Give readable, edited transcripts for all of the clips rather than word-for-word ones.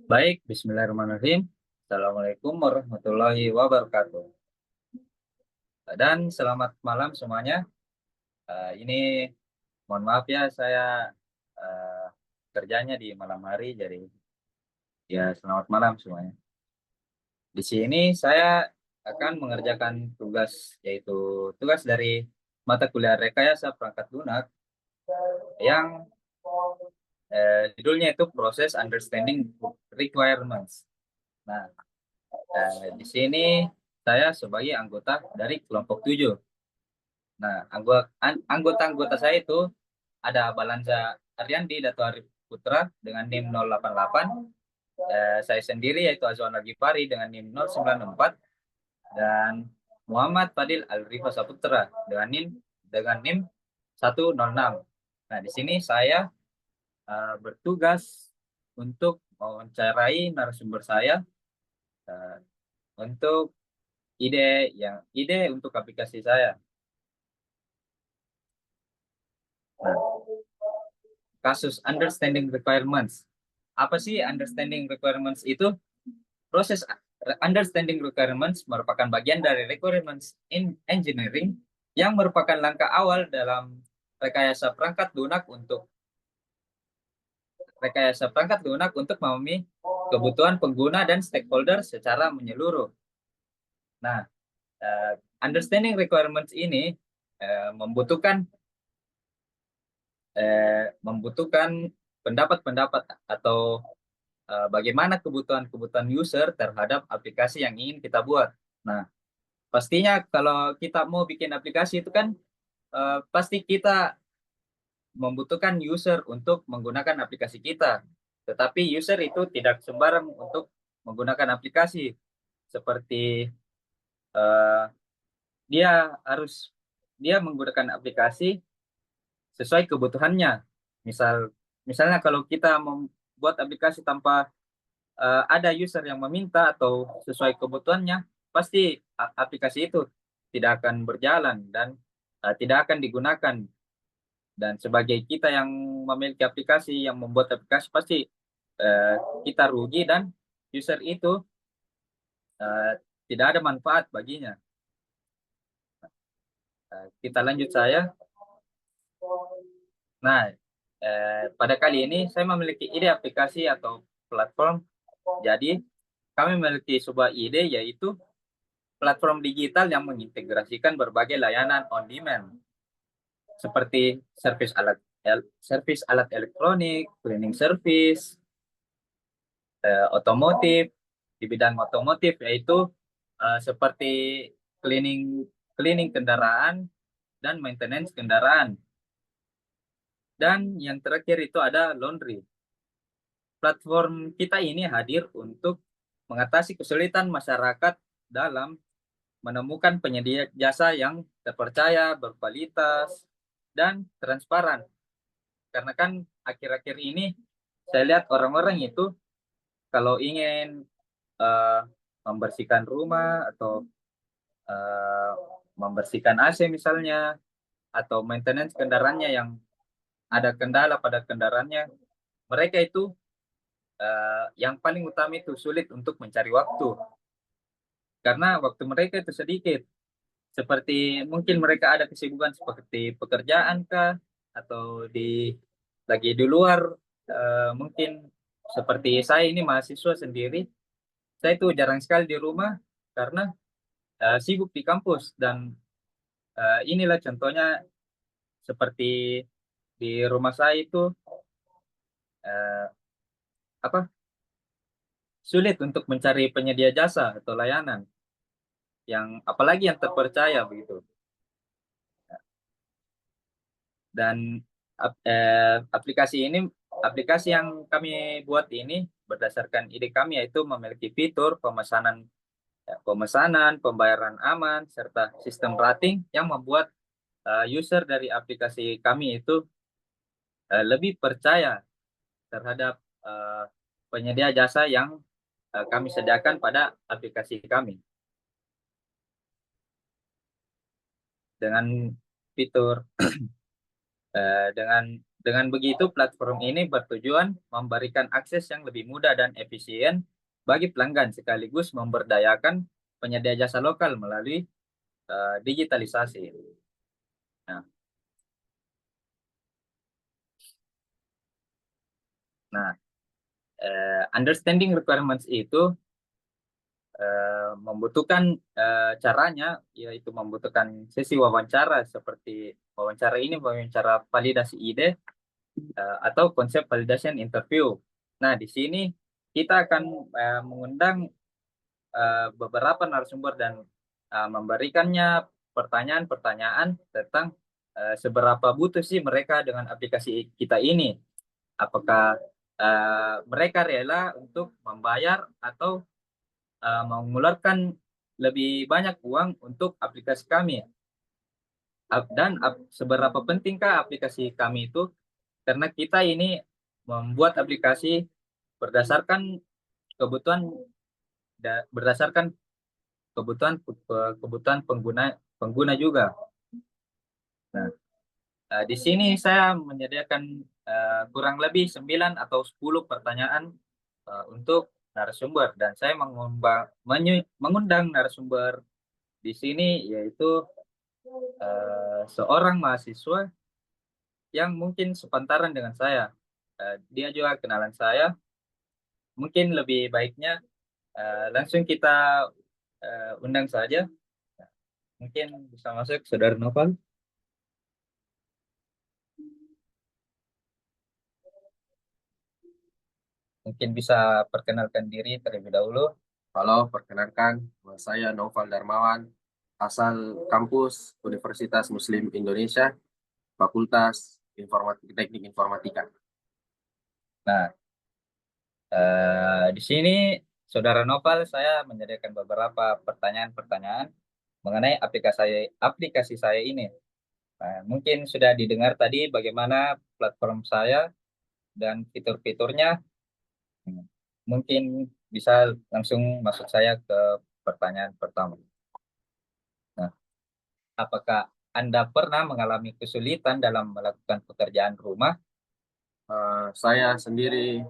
Baik, Bismillahirrahmanirrahim. Assalamualaikum warahmatullahi wabarakatuh. Dan selamat malam semuanya. Ini mohon maaf ya, saya eh, kerjanya di malam hari, jadi ya selamat malam semuanya. Di sini saya akan mengerjakan tugas, yaitu tugas dari mata kuliah rekayasa perangkat lunak yang judulnya itu Proses Understanding Requirements. Nah, di sini saya sebagai anggota dari kelompok 7. Nah, anggota-anggota saya itu ada Balanza Ariandi Dato Arif Putra dengan NIM 088, saya sendiri yaitu Azwan Al-Ghifari dengan NIM 094, dan Muhammad Fadil Al-Rifa Saputra dengan NIM 106. Nah, di sini saya bertugas untuk mewawancarai narasumber saya eh, untuk ide untuk aplikasi saya. Nah, kasus understanding requirements. Apa sih understanding requirements itu? Proses understanding requirements merupakan bagian dari requirements in engineering yang merupakan langkah awal dalam rekayasa perangkat lunak untuk memahami kebutuhan pengguna dan stakeholder secara menyeluruh. Nah, eh, understanding requirements ini eh, membutuhkan membutuhkan pendapat-pendapat atau bagaimana kebutuhan-kebutuhan user terhadap aplikasi yang ingin kita buat. Nah, pastinya kalau kita mau bikin aplikasi itu kan pasti kita membutuhkan user untuk menggunakan aplikasi kita. Tetapi user itu tidak sembarang untuk menggunakan aplikasi. Seperti eh, dia harus dia menggunakan aplikasi sesuai kebutuhannya. Misalnya kalau kita membuat aplikasi tanpa ada user yang meminta atau sesuai kebutuhannya, pasti aplikasi itu tidak akan berjalan dan tidak akan digunakan. Dan sebagai kita yang memiliki aplikasi, yang membuat aplikasi, pasti eh, kita rugi dan user itu eh, tidak ada manfaat baginya. Kita lanjut saya. Nah, pada kali ini saya memiliki ide aplikasi atau platform. Jadi, kami memiliki sebuah ide yaitu platform digital yang mengintegrasikan berbagai layanan on demand seperti servis alat elektronik, cleaning service, otomotif. Di bidang otomotif yaitu seperti cleaning cleaning kendaraan dan maintenance kendaraan. Dan yang terakhir itu ada laundry. Platform kita ini hadir untuk mengatasi kesulitan masyarakat dalam menemukan penyedia jasa yang terpercaya, berkualitas, dan transparan. Karena kan akhir-akhir ini saya lihat orang-orang itu kalau ingin eh, membersihkan rumah atau eh, membersihkan AC misalnya, atau maintenance kendaraannya yang ada kendala pada kendaraannya, mereka itu yang paling utama itu sulit untuk mencari waktu karena waktu mereka itu sedikit. Seperti mungkin mereka ada kesibukan seperti pekerjaan kah atau lagi di luar, mungkin seperti saya ini mahasiswa sendiri, saya itu jarang sekali di rumah karena sibuk di kampus. Dan inilah contohnya seperti di rumah saya itu eh, apa sulit untuk mencari penyedia jasa atau layanan yang apalagi yang terpercaya begitu. Dan aplikasi yang kami buat ini berdasarkan ide kami yaitu memiliki fitur pemesanan, pembayaran aman, serta sistem rating yang membuat user dari aplikasi kami itu lebih percaya terhadap eh, penyedia jasa yang kami sediakan pada aplikasi kami. Dengan fitur dengan Dengan begitu, platform ini bertujuan memberikan akses yang lebih mudah dan efisien bagi pelanggan sekaligus memberdayakan penyedia jasa lokal melalui digitalisasi. Nah, nah, understanding requirements itu membutuhkan caranya, yaitu membutuhkan sesi wawancara seperti wawancara ini, wawancara validasi ide atau konsep validation interview. Nah, di sini kita akan mengundang beberapa narasumber dan memberikannya pertanyaan-pertanyaan tentang seberapa butuh sih mereka dengan aplikasi kita ini. Apakah mereka rela untuk membayar atau mengeluarkan lebih banyak uang untuk aplikasi kami. Dan seberapa pentingkah aplikasi kami itu, karena kita ini membuat aplikasi berdasarkan kebutuhan berdasarkan kebutuhan pengguna pengguna juga. Nah, di sini saya menyediakan kurang lebih 9 atau 10 pertanyaan untuk narasumber, dan saya mengundang narasumber di sini yaitu seorang mahasiswa yang mungkin sepantaran dengan saya. Dia juga kenalan saya. Mungkin lebih baiknya langsung kita undang saja. Mungkin bisa masuk, Saudara Noval. Mungkin bisa perkenalkan diri terlebih dahulu. Halo, perkenalkan, nama saya Noval Darmawan, asal kampus Universitas Muslim Indonesia, Fakultas Teknik Informatika. Nah, di sini Saudara Noval, saya menyediakan beberapa pertanyaan-pertanyaan mengenai aplikasi saya ini. Nah, mungkin sudah didengar tadi bagaimana platform saya dan fitur-fiturnya. Mungkin bisa langsung masuk saya ke pertanyaan pertama. Nah, apakah Anda pernah mengalami kesulitan dalam melakukan pekerjaan rumah? Saya sendiri,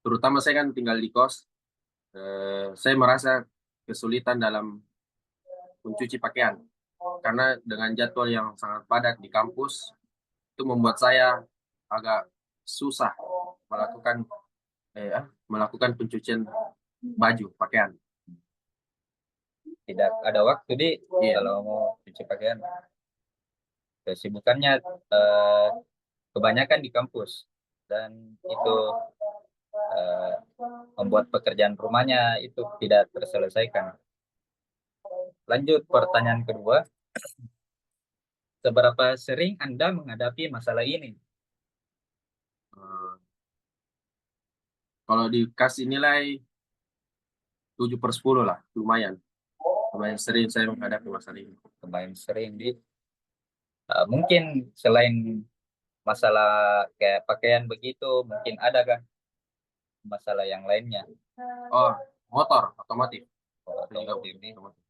terutama saya kan tinggal di kos, saya merasa kesulitan dalam mencuci pakaian. Karena dengan jadwal yang sangat padat di kampus, itu membuat saya agak susah melakukan melakukan pencucian baju, pakaian. Tidak ada waktu di Iya. kalau mau cuci pakaian. Kesibukannya eh, kebanyakan di kampus, dan itu eh, membuat pekerjaan rumahnya itu tidak terselesaikan. Lanjut pertanyaan kedua, seberapa sering Anda menghadapi masalah ini? Eh, Kalau dikasih nilai 7/10 lah, lumayan. Lumayan sering saya menghadapi masalah ini. Lumayan sering di mungkin selain masalah kayak pakaian begitu, mungkin ada kan masalah yang lainnya? Oh, motor, otomotif. Saya juga Otomotif ini. otomotif.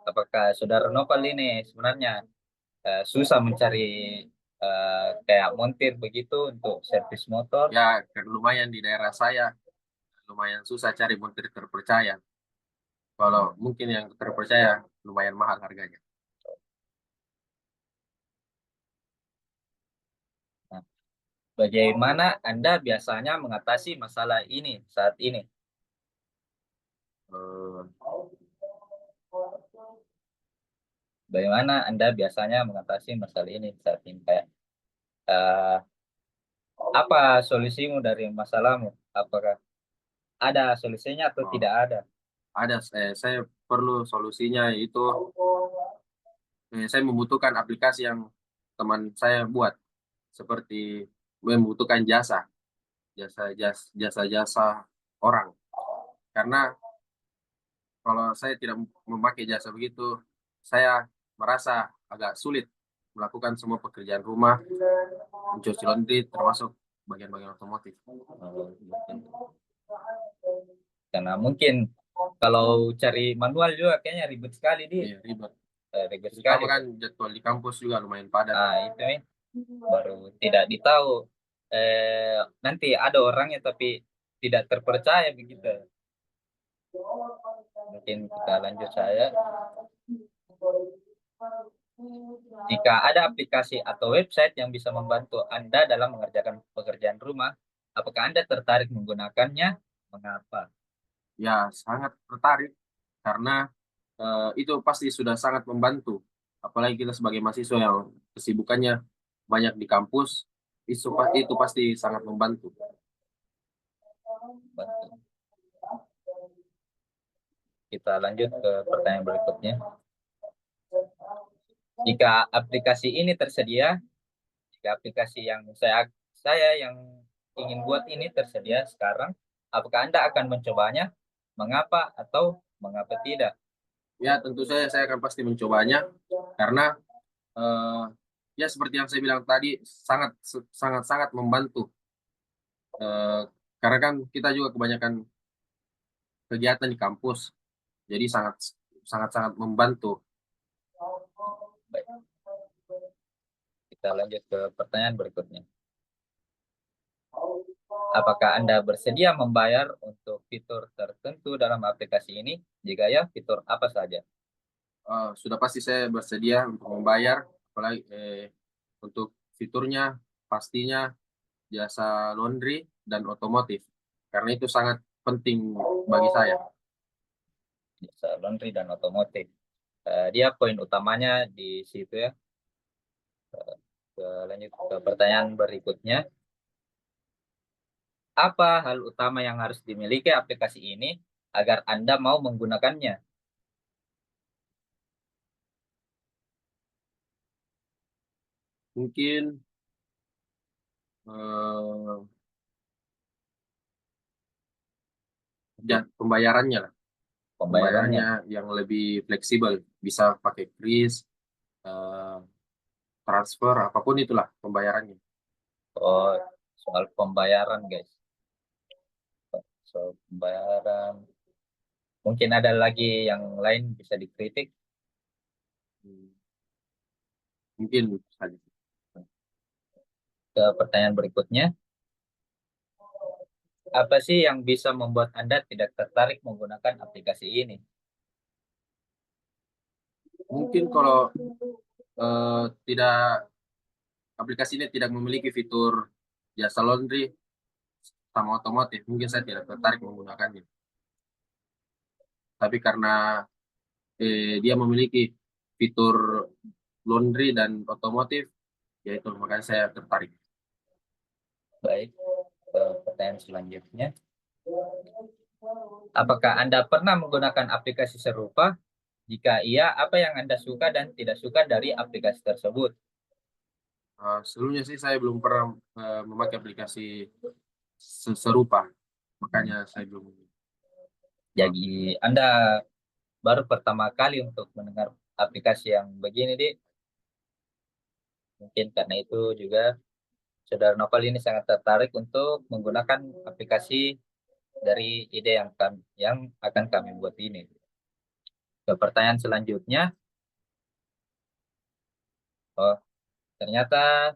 Apakah Saudara Nopal ini sebenarnya susah mencari kayak montir begitu untuk servis motor? Ya, lumayan di daerah saya, lumayan susah cari montir terpercaya. Kalau mungkin yang terpercaya, lumayan mahal harganya. Nah, bagaimana Anda biasanya mengatasi masalah ini saat ini? Eh, Bagaimana Anda biasanya mengatasi masalah ini saat ini? Kayak eh, apa solusimu dari masalahmu? Apakah ada solusinya atau oh, tidak ada? ada, saya perlu solusinya itu, saya membutuhkan aplikasi yang teman saya buat, seperti membutuhkan jasa-jasa orang. Karena kalau saya tidak memakai jasa begitu, saya merasa agak sulit melakukan semua pekerjaan rumah, mencuci laundry, termasuk bagian-bagian otomotif. Karena mungkin kalau cari manual juga kayaknya ribet sekali di. Iya, ribet. ribet Terutama sekali. kan jadwal di kampus juga lumayan padat. Itu baru tidak ditahu. Nanti ada orangnya tapi tidak terpercaya begitu. Mungkin kita lanjut saya. Jika ada aplikasi atau website yang bisa membantu Anda dalam mengerjakan pekerjaan rumah, apakah Anda tertarik menggunakannya? Mengapa? Ya, sangat tertarik karena itu pasti sudah sangat membantu. Apalagi kita sebagai mahasiswa yang kesibukannya banyak di kampus, itu pasti sangat membantu. Bantu. Kita lanjut ke pertanyaan berikutnya. Jika aplikasi ini tersedia, jika aplikasi yang saya yang ingin buat ini tersedia sekarang, apakah Anda akan mencobanya? Mengapa atau mengapa tidak? Ya, tentu saja saya akan pasti mencobanya karena eh, ya seperti yang saya bilang tadi sangat sangat sangat membantu. Eh, karena kan kita juga kebanyakan kegiatan di kampus, jadi sangat sangat sangat membantu. Baik, kita lanjut ke pertanyaan berikutnya. Apakah Anda bersedia membayar untuk fitur tertentu dalam aplikasi ini? Jika ya, fitur apa saja? Sudah pasti saya bersedia untuk membayar, apalagi untuk fiturnya pastinya jasa laundry dan otomotif, karena itu sangat penting bagi saya. Jasa laundry dan otomotif. Dia poin utamanya di situ ya. Lanjut ke pertanyaan berikutnya. Apa hal utama yang harus dimiliki aplikasi ini agar Anda mau menggunakannya? Mungkin eh, pembayarannya lah, Pembayarannya. pembayarannya yang lebih fleksibel, bisa pakai kris, eh, transfer, apapun itulah pembayarannya. Oh, soal pembayaran, guys. Soal pembayaran. Mungkin ada lagi yang lain bisa dikritik. Hmm, Mungkin saja. Ke pertanyaan berikutnya. Apa sih yang bisa membuat Anda tidak tertarik menggunakan aplikasi ini? Mungkin kalau tidak aplikasi ini tidak memiliki fitur jasa laundry sama otomotif, mungkin saya tidak tertarik menggunakannya. Tapi karena dia memiliki fitur laundry dan otomotif, yaitu makanya saya tertarik. Baik, ke pertanyaan selanjutnya. Apakah Anda pernah menggunakan aplikasi serupa? Jika iya, apa yang Anda suka dan tidak suka dari aplikasi tersebut? Sebelumnya sih saya belum pernah memakai aplikasi serupa, makanya saya belum. Jadi, Anda baru pertama kali untuk mendengar aplikasi yang begini, Di. Mungkin karena itu juga Saudara Novel ini sangat tertarik untuk menggunakan aplikasi dari ide yang akan kami buat ini. Ke pertanyaan selanjutnya, oh ternyata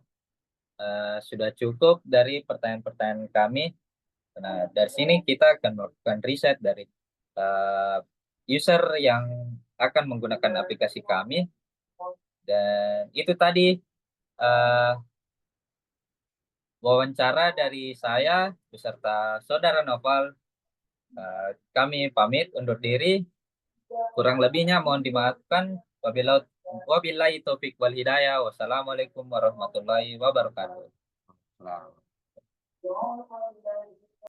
sudah cukup dari pertanyaan-pertanyaan kami. Nah, dari sini kita akan melakukan riset dari uh, user yang akan menggunakan aplikasi kami. Dan itu tadi uh, wawancara dari saya beserta Saudara Noval. Kami pamit undur diri. Kurang lebihnya mohon dimaafkan. Wabillahi taufik wal hidayah. Wassalamualaikum warahmatullahi wabarakatuh. Nah,